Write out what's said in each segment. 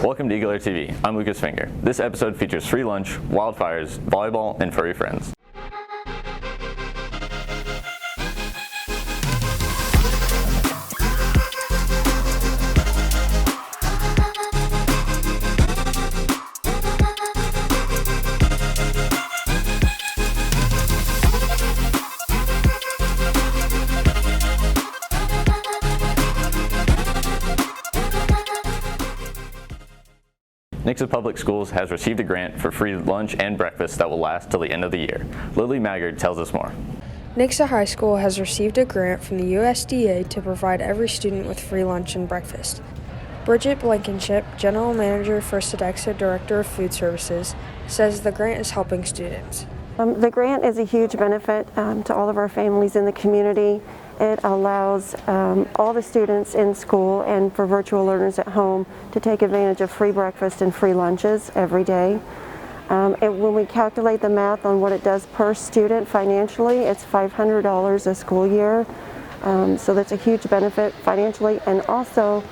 Welcome to EagleAir TV. I'm Lucas Finger. This episode features free lunch, wildfires, volleyball, and furry friends. Nixa Public Schools has received a grant for free lunch and breakfast that will last till the end of the year. Lily Maggard tells us more. Nixa High School has received a grant from the USDA to provide every student with free lunch and breakfast. Bridget Blankenship, General Manager for Sodexo Director of Food Services, says the grant is helping students. The grant is a huge benefit to all of our families in the community. It allows all the students in school and for virtual learners at home to take advantage of free breakfast and free lunches every day. When we calculate the math on what it does per student financially, it's $500 a school year. So that's a huge benefit financially, and also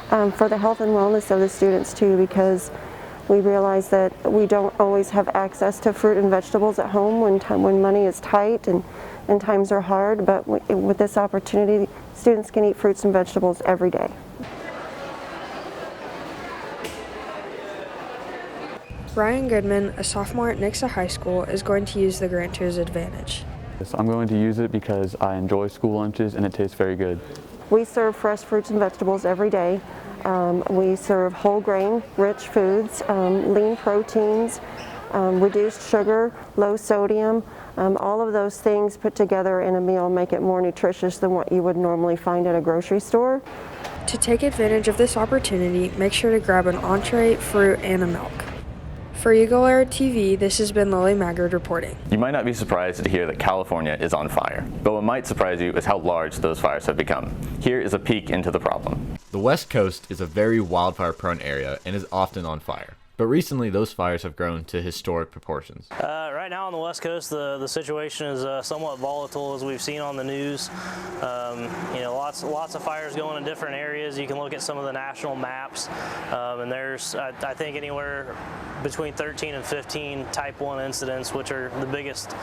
for the health and wellness of the students too, because we realize that we don't always have access to fruit and vegetables at home when money is tight and times are hard, but with this opportunity, students can eat fruits and vegetables every day. Ryan Goodman, a sophomore at Nixa High School, is going to use the grant to his advantage. I'm going to use it because I enjoy school lunches and it tastes very good. We serve fresh fruits and vegetables every day. We serve whole grain, rich foods, lean proteins, reduced sugar, low sodium. All of those things put together in a meal make it more nutritious than what you would normally find at a grocery store. To take advantage of this opportunity, make sure to grab an entree, fruit, and a milk. For EagleAir TV, this has been Lily Maggard reporting. You might not be surprised to hear that California is on fire, but what might surprise you is how large those fires have become. Here is a peek into the problem. The West Coast is a very wildfire-prone area and is often on fire. But recently, those fires have grown to historic proportions. Right now on the West Coast, the situation is somewhat volatile, as we've seen on the news. Lots of fires going in different areas. You can look at some of the national maps, and there's, I think, anywhere between 13 and 15 Type 1 incidents, which are the biggest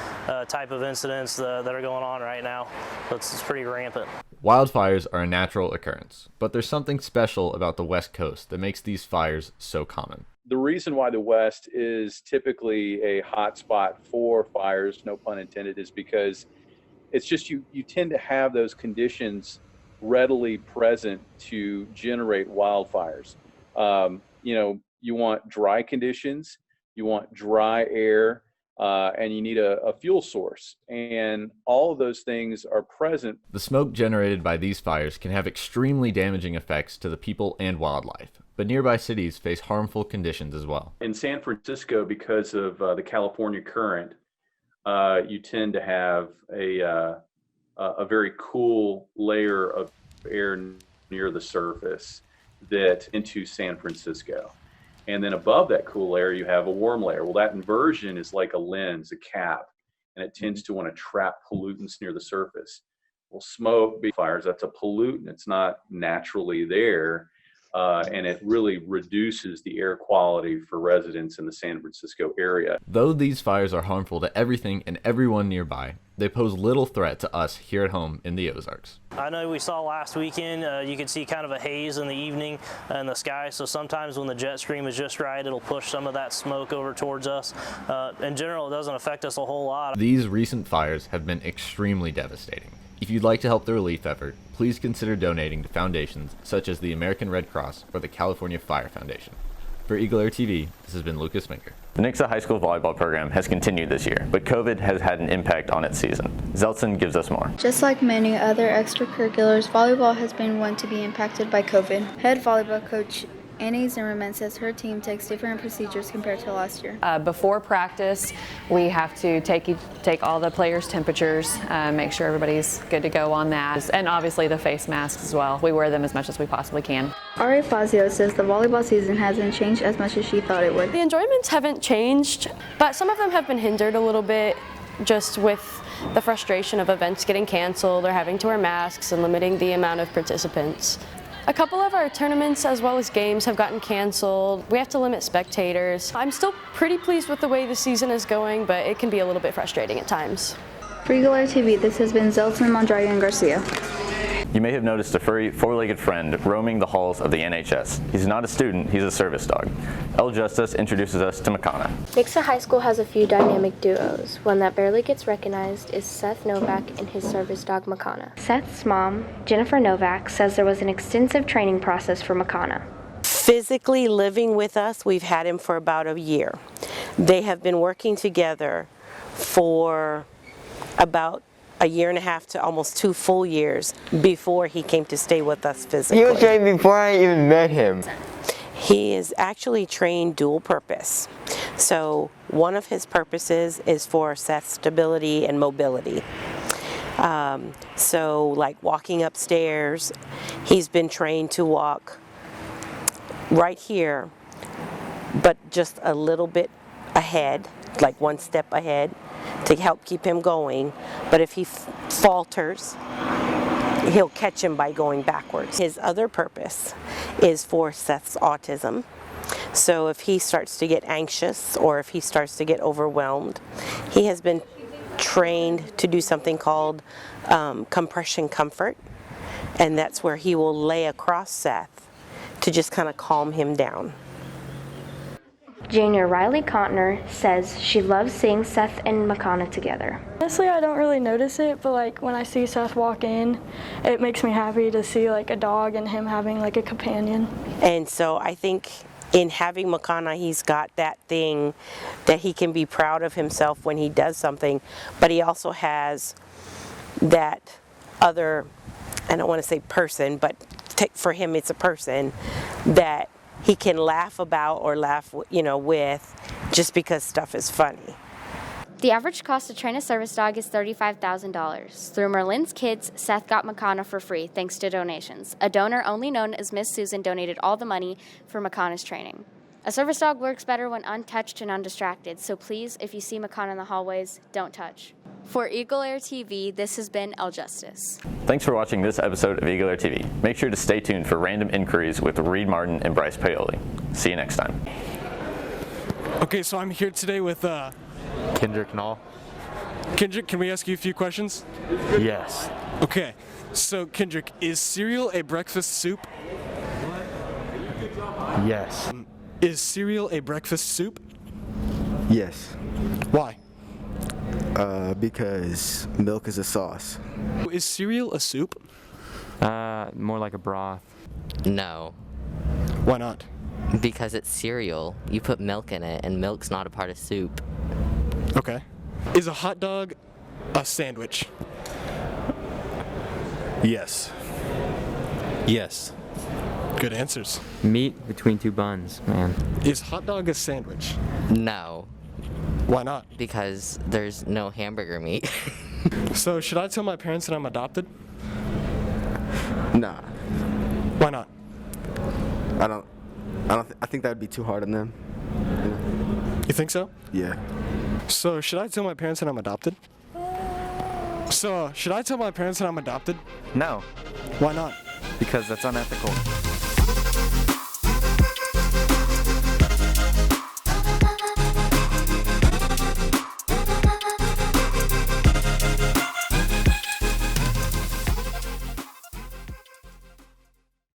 type of incidents that are going on right now. So it's pretty rampant. Wildfires are a natural occurrence, but there's something special about the West Coast that makes these fires so common. The reason why the West is typically a hot spot for fires, no pun intended, is because it's just you tend to have those conditions readily present to generate wildfires. You want dry conditions, you want dry air, and you need a fuel source. And all of those things are present. The smoke generated by these fires can have extremely damaging effects to the people and wildlife, but nearby cities face harmful conditions as well. In San Francisco, because of the California current, you tend to have a very cool layer of air near the surface that into San Francisco. And then above that cool layer, you have a warm layer. Well, that inversion is like a lens, a cap, and it tends to want to trap pollutants near the surface. Well, smoke, fires, that's a pollutant. It's not naturally there. And it really reduces the air quality for residents in the San Francisco area. Though these fires are harmful to everything and everyone nearby, they pose little threat to us here at home in the Ozarks. I know we saw last weekend, you could see kind of a haze in the evening in the sky, so sometimes when the jet stream is just right, it'll push some of that smoke over towards us. In general, it doesn't affect us a whole lot. These recent fires have been extremely devastating. If you'd like to help the relief effort, please consider donating to foundations such as the American Red Cross or the California Fire Foundation. For EagleAir TV, this has been Lucas Finger. The Nixa High School volleyball program has continued this year, but COVID has had an impact on its season. Zeltson gives us more. Just like many other extracurriculars, volleyball has been one to be impacted by COVID. Head volleyball coach Annie Zimmerman says her team takes different procedures compared to last year. Before practice, we have to take all the players' temperatures, make sure everybody's good to go on that, and obviously the face masks as well. We wear them as much as we possibly can. Ari Fazio says the volleyball season hasn't changed as much as she thought it would. The enjoyments haven't changed, but some of them have been hindered a little bit just with the frustration of events getting canceled or having to wear masks and limiting the amount of participants. A couple of our tournaments as well as games have gotten canceled. We have to limit spectators. I'm still pretty pleased with the way the season is going, but it can be a little bit frustrating at times. For EagleAir TV, this has been Zelton Mondragon Garcia. You may have noticed a furry, four-legged friend roaming the halls of the NHS. He's not a student, he's a service dog. El Justice introduces us to Makana. Nixa High School has a few dynamic duos. One that barely gets recognized is Seth Novak and his service dog Makana. Seth's mom, Jennifer Novak, says there was an extensive training process for Makana. Physically living with us, we've had him for about a year. They have been working together for about a year and a half to almost 2 full years before he came to stay with us physically. He was trained before I even met him. He is actually trained dual purpose. So one of his purposes is for Seth's stability and mobility. So like walking upstairs, he's been trained to walk right here, but just a little bit ahead, like 1 step ahead, to help keep him going. But if he falters, he'll catch him by going backwards. His other purpose is for Seth's autism. So if he starts to get anxious or if he starts to get overwhelmed, he has been trained to do something called compression comfort, and that's where he will lay across Seth to just kind of calm him down. Junior Riley Contner says she loves seeing Seth and Makana together. Honestly, I don't really notice it, but like when I see Seth walk in, it makes me happy to see like a dog and him having like a companion. And so I think in having Makana, he's got that thing that he can be proud of himself when he does something, but he also has that other, I don't want to say person, but for him it's a person that he can laugh about or laugh, with, just because stuff is funny. The average cost to train a service dog is $35,000. Through Merlin's Kids, Seth got Makana for free thanks to donations. A donor only known as Miss Susan donated all the money for Makana's training. A service dog works better when untouched and undistracted, so please, if you see Makana in the hallways, don't touch. For EagleAir TV, this has been El Justice. Thanks for watching this episode of EagleAir TV. Make sure to stay tuned for random inquiries with Reed Martin and Bryce Paoli. See you next time. Okay, so I'm here today with Kendrick Nall. Kendrick, can we ask you a few questions? Yes. Okay, so Kendrick, is cereal a breakfast soup? Yes. Is cereal a breakfast soup? Yes. Why? Because milk is a sauce. Is cereal a soup? More like a broth. No. Why not? Because it's cereal. You put milk in it, and milk's not a part of soup. Okay. Is a hot dog a sandwich? Yes. Yes. Good answers. Meat between 2 buns, man. Is hot dog a sandwich? No. Why not? Because there's no hamburger meat. So should I tell my parents that I'm adopted? Nah. Why not? I think that would be too hard on them. You think so? Yeah. So should I tell my parents that I'm adopted? No. Why not? Because that's unethical.